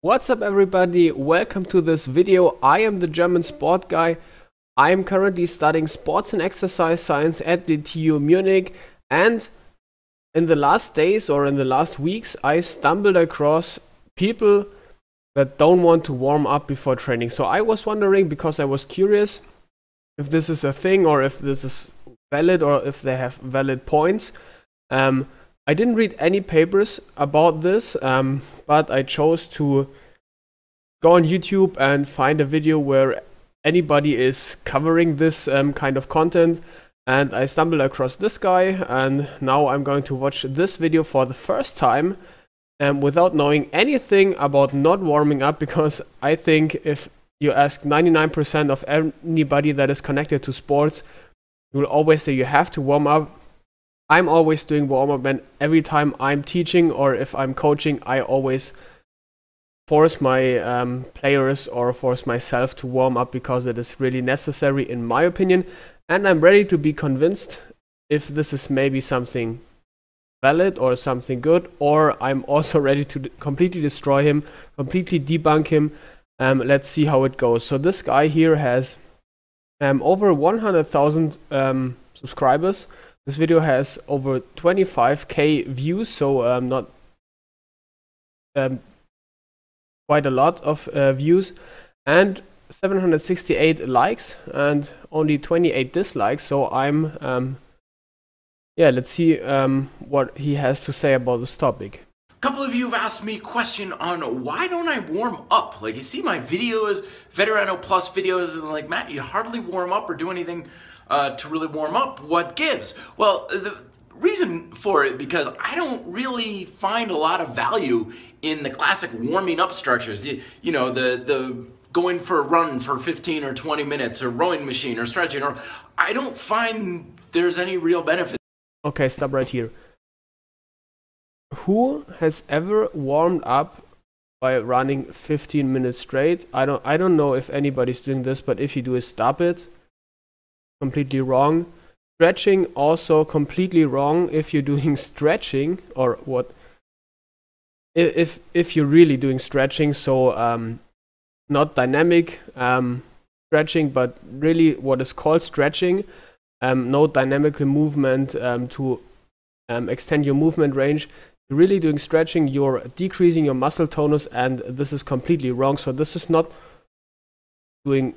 What's up everybody, welcome to this video. I am the German sport guy. I am currently studying sports and exercise science at the TU Munich, and in the last days or in the last weeks I stumbled across people that don't want to warm up before training. So I was wondering, because I was curious if this is a thing or if this is valid or if they have valid points. I didn't read any papers about this, but I chose to go on YouTube and find a video where anybody is covering this kind of content, and I stumbled across this guy, and now I'm going to watch this video for the first time without knowing anything about not warming up, because I think if you ask 99% of anybody that is connected to sports, you will always say you have to warm up. I'm always doing warm-up, and every time I'm teaching or if I'm coaching, I always force my players or force myself to warm up because it is really necessary in my opinion, and I'm ready to be convinced if this is maybe something valid or something good, or I'm also ready to completely destroy him, completely debunk him. Let's see how it goes. So this guy here has over 100,000 subscribers. This video has over 25k views, so not quite a lot of views, and 768 likes and only 28 dislikes. So I'm yeah, let's see what he has to say about this topic. A couple of you have asked me a question on why don't I warm up? Like, you see my videos, Veterano Plus videos, and like, Matt, you hardly warm up or do anything to really warm up. What gives? Well, the reason for it, because I don't really find a lot of value in the classic warming up structures. You know, the going for a run for 15 or 20 minutes, or rowing machine, or stretching, or I don't find there's any real benefit. Okay, stop right here. Who has ever warmed up by running 15 minutes straight? I don't know if anybody's doing this, but if you do, stop it. Completely wrong. Stretching, also completely wrong. If you're doing stretching, or what, if you're really doing stretching, so not dynamic stretching, but really what is called stretching, no dynamic movement to extend your movement range. You're really doing stretching, you're decreasing your muscle tonus, and this is completely wrong. So this is not doing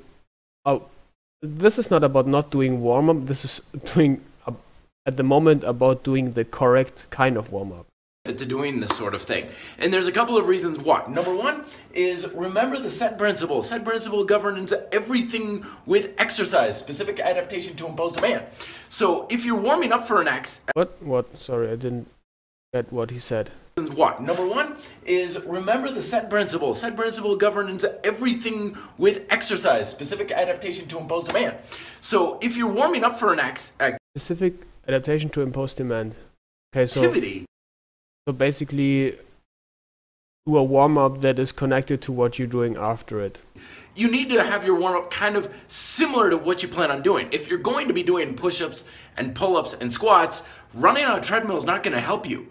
this is not about not doing warm-up. This is doing at the moment about doing the correct kind of warm-up To doing this sort of thing. And there's a couple of reasons why. Number one is, remember the set principle. Set principle governs everything with exercise, specific adaptation to impose demand. So if you're warming up for an What? Sorry, I didn't get what he said. Why? Number one is, remember the set principle. Set principle governs everything with exercise, specific adaptation to impose demand. So if you're warming up for an Specific adaptation to impose demand. Okay, so activity. So basically, do a warm-up that is connected to what you're doing after it. You need to have your warm-up kind of similar to what you plan on doing. If you're going to be doing push-ups and pull-ups and squats, running on a treadmill is not going to help you.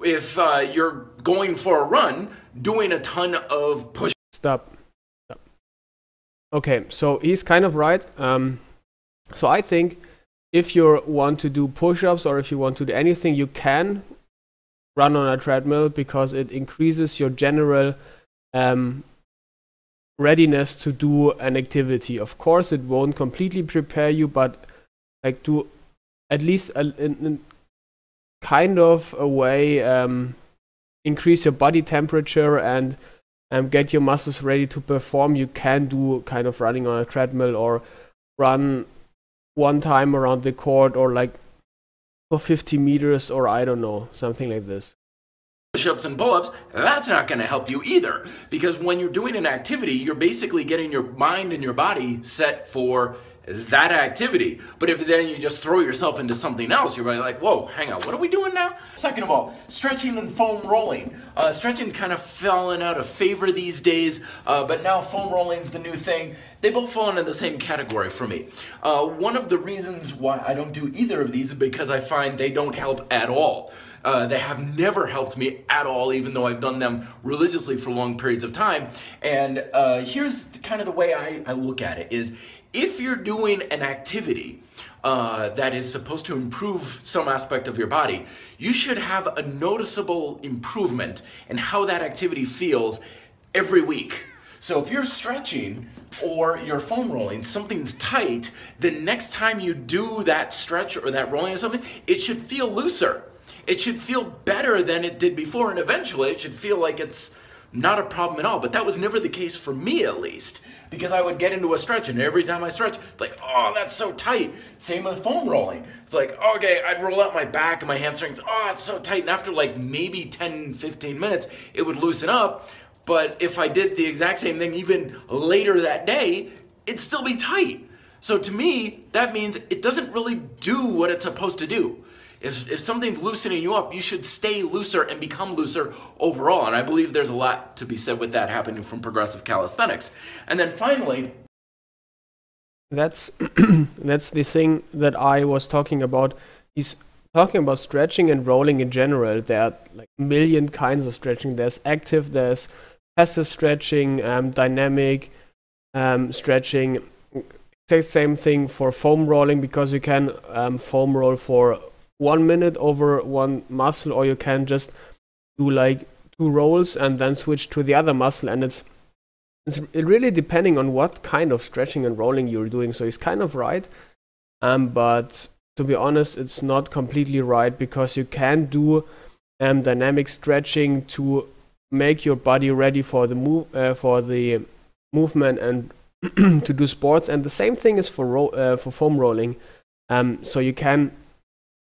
If you're going for a run, doing a ton of push-ups. Stop. Okay, so he's kind of right. So I think if you want to do push-ups or if you want to do anything, you can run on a treadmill, because it increases your general readiness to do an activity. Of course, it won't completely prepare you, but like do at least in kind of a way increase your body temperature and get your muscles ready to perform. You can do kind of running on a treadmill, or run one time around the court, or like for 50 meters, or I don't know, something like this. Push-ups and pull-ups, that's not going to help you either, because when you're doing an activity, you're basically getting your mind and your body set for that activity. But if then you just throw yourself into something else, you're like, whoa, hang on, what are we doing now? Second of all, stretching and foam rolling. Stretching kind of fallen out of favor these days, but now foam rolling is the new thing. They both fall into the same category for me. One of the reasons why I don't do either of these is because I find they don't help at all. They have never helped me at all, even though I've done them religiously for long periods of time. And here's kind of the way I look at it is, if you're doing an activity that is supposed to improve some aspect of your body, you should have a noticeable improvement in how that activity feels every week. So if you're stretching or you're foam rolling, something's tight, the next time you do that stretch or that rolling or something, it should feel looser. It should feel better than it did before, and eventually it should feel like it's not a problem at all. But that was never the case for me, at least, because I would get into a stretch and every time I stretch, it's like, oh, that's so tight. Same with foam rolling. It's like, okay, I'd roll out my back and my hamstrings, oh, it's so tight. And after like maybe 10, 15 minutes, it would loosen up. But if I did the exact same thing even later that day, it'd still be tight. So to me, that means it doesn't really do what it's supposed to do. If something's loosening you up, you should stay looser and become looser overall. And I believe there's a lot to be said with that happening from progressive calisthenics. And then finally, that's that's the thing that I was talking about. He's talking about stretching and rolling in general. There are like a million kinds of stretching. There's active, there's passive stretching, dynamic stretching. Same thing for foam rolling, because you can foam roll for 1 minute over one muscle, or you can just do like 2 rolls and then switch to the other muscle. And it's really depending on what kind of stretching and rolling you're doing. So he's kind of right, but to be honest, it's not completely right, because you can do dynamic stretching to make your body ready for the movement and to do sports. And the same thing is for foam rolling. So you can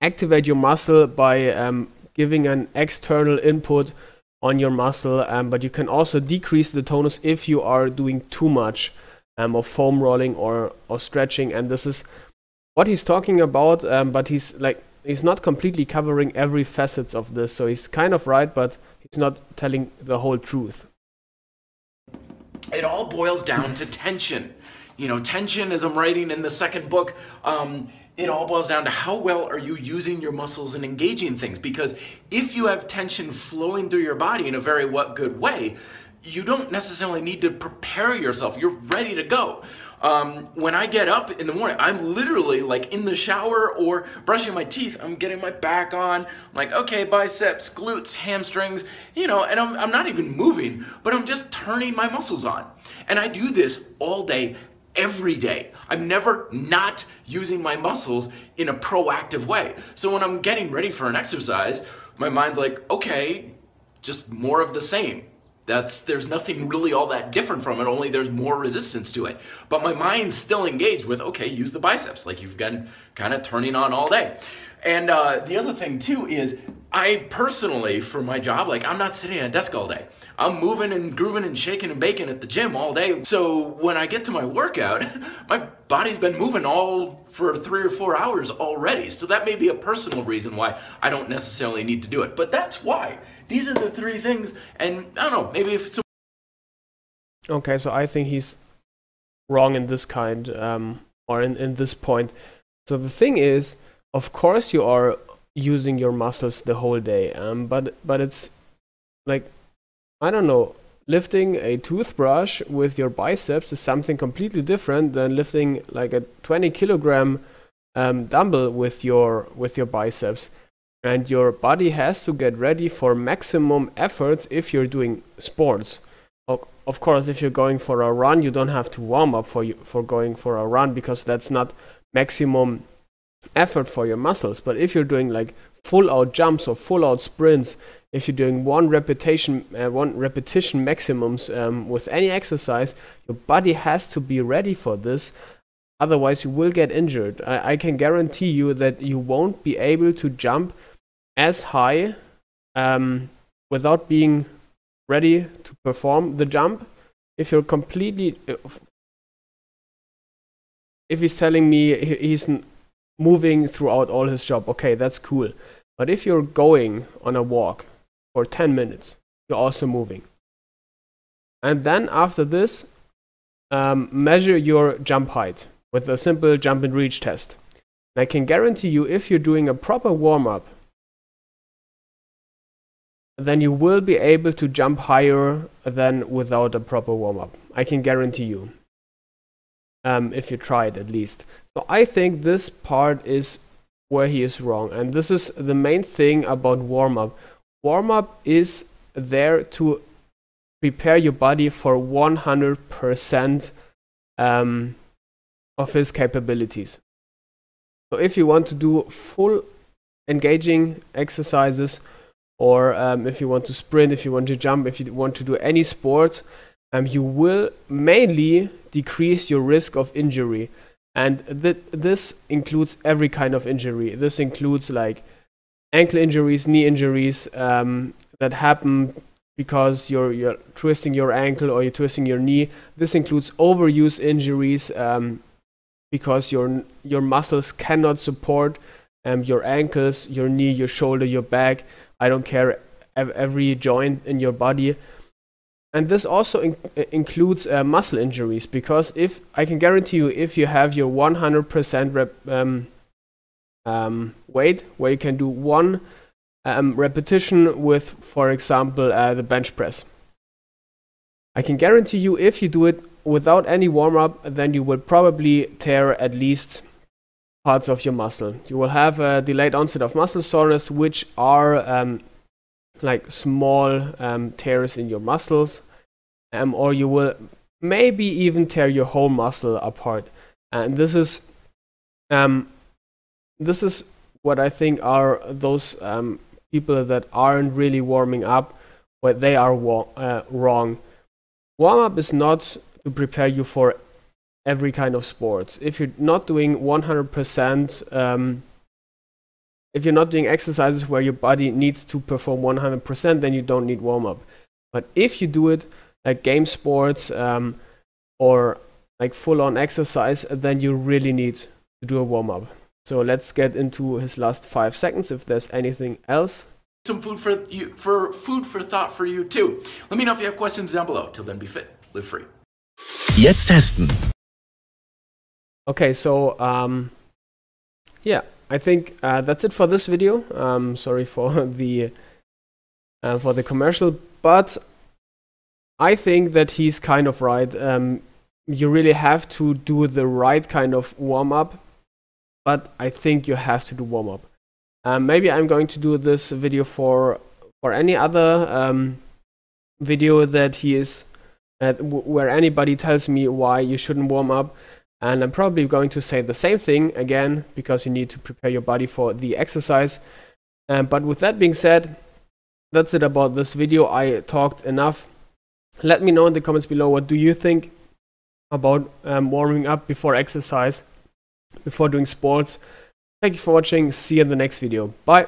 activate your muscle by giving an external input on your muscle, but you can also decrease the tonus if you are doing too much of foam rolling or stretching. And this is what he's talking about, but he's not completely covering every facets of this. So he's kind of right, but he's not telling the whole truth. It all boils down to tension. You know, tension, as I'm writing in the second book, it all boils down to how well are you using your muscles and engaging things. Because if you have tension flowing through your body in a very good way, you don't necessarily need to prepare yourself. You're ready to go. When I get up in the morning, I'm literally like in the shower or brushing my teeth. I'm getting my back on. I'm like, okay, biceps, glutes, hamstrings, you know, and I'm not even moving, but I'm just turning my muscles on. And I do this all day, every day. I'm never not using my muscles in a proactive way. So when I'm getting ready for an exercise, my mind's like, okay, just more of the same. There's nothing really all that different from it, only there's more resistance to it. But my mind's still engaged with, okay, use the biceps, like you've been kind of turning on all day. And the other thing too is, I personally, for my job, like I'm not sitting at a desk all day. I'm moving and grooving and shaking and baking at the gym all day. So when I get to my workout, my body's been moving all for 3 or 4 hours already. So that may be a personal reason why I don't necessarily need to do it. But that's why. These are the 3 things, and I don't know, maybe if it's Okay, so I think he's wrong in this kind, or in this point. So the thing is, of course you are using your muscles the whole day, but it's like, I don't know, lifting a toothbrush with your biceps is something completely different than lifting like a 20 kilogram dumbbell with your biceps. And your body has to get ready for maximum efforts if you're doing sports. Of course, if you're going for a run, you don't have to warm up for going for a run, because that's not maximum effort for your muscles. But if you're doing like full out jumps or full out sprints, if you're doing one repetition maximums with any exercise, your body has to be ready for this. Otherwise, you will get injured. I can guarantee you that you won't be able to jump as high without being ready to perform the jump. If you're completely, if he's telling me he's moving throughout all his job, okay, that's cool. But if you're going on a walk for 10 minutes, you're also moving. And then after this, measure your jump height with a simple jump and reach test. And I can guarantee you, if you're doing a proper warm-up, then you will be able to jump higher than without a proper warm-up. I can guarantee you, if you try it at least. So I think this part is where he is wrong, and this is the main thing about warm-up. Warm-up is there to prepare your body for 100% of his capabilities. So if you want to do full engaging exercises, or if you want to sprint, if you want to jump, if you want to do any sport, you will mainly decrease your risk of injury. And this includes every kind of injury. This includes like ankle injuries, knee injuries that happen because you're twisting your ankle or you're twisting your knee. This includes overuse injuries because your muscles cannot support your ankles, your knee, your shoulder, your back. I don't care, every joint in your body. And this also includes muscle injuries, because if I can guarantee you, if you have your 100% weight, where you can do one repetition with, for example, the bench press, I can guarantee you, if you do it without any warm-up, then you will probably tear at least parts of your muscle. You will have a delayed onset of muscle soreness, which are like small tears in your muscles, or you will maybe even tear your whole muscle apart. And this is what I think are those people that aren't really warming up, where they are wrong. Warm-up is not to prepare you for every kind of sports. If you're not doing 100%, if you're not doing exercises where your body needs to perform 100%, then you don't need warm-up. But if you do it like game sports or like full-on exercise, then you really need to do a warm-up. So let's get into his last 5 seconds if there's anything else. Some food for thought for you too. Let me know if you have questions down below. Till then, be fit, live free. Jetzt testen. Okay, so yeah, I think that's it for this video. Sorry for the commercial, but I think that he's kind of right. You really have to do the right kind of warm-up, but I think you have to do warm-up. Maybe I'm going to do this video for any other video that he is where anybody tells me why you shouldn't warm up. And I'm probably going to say the same thing again, because you need to prepare your body for the exercise. But with that being said, that's it about this video. I talked enough. Let me know in the comments below, what do you think about warming up before exercise, before doing sports. Thank you for watching. See you in the next video. Bye.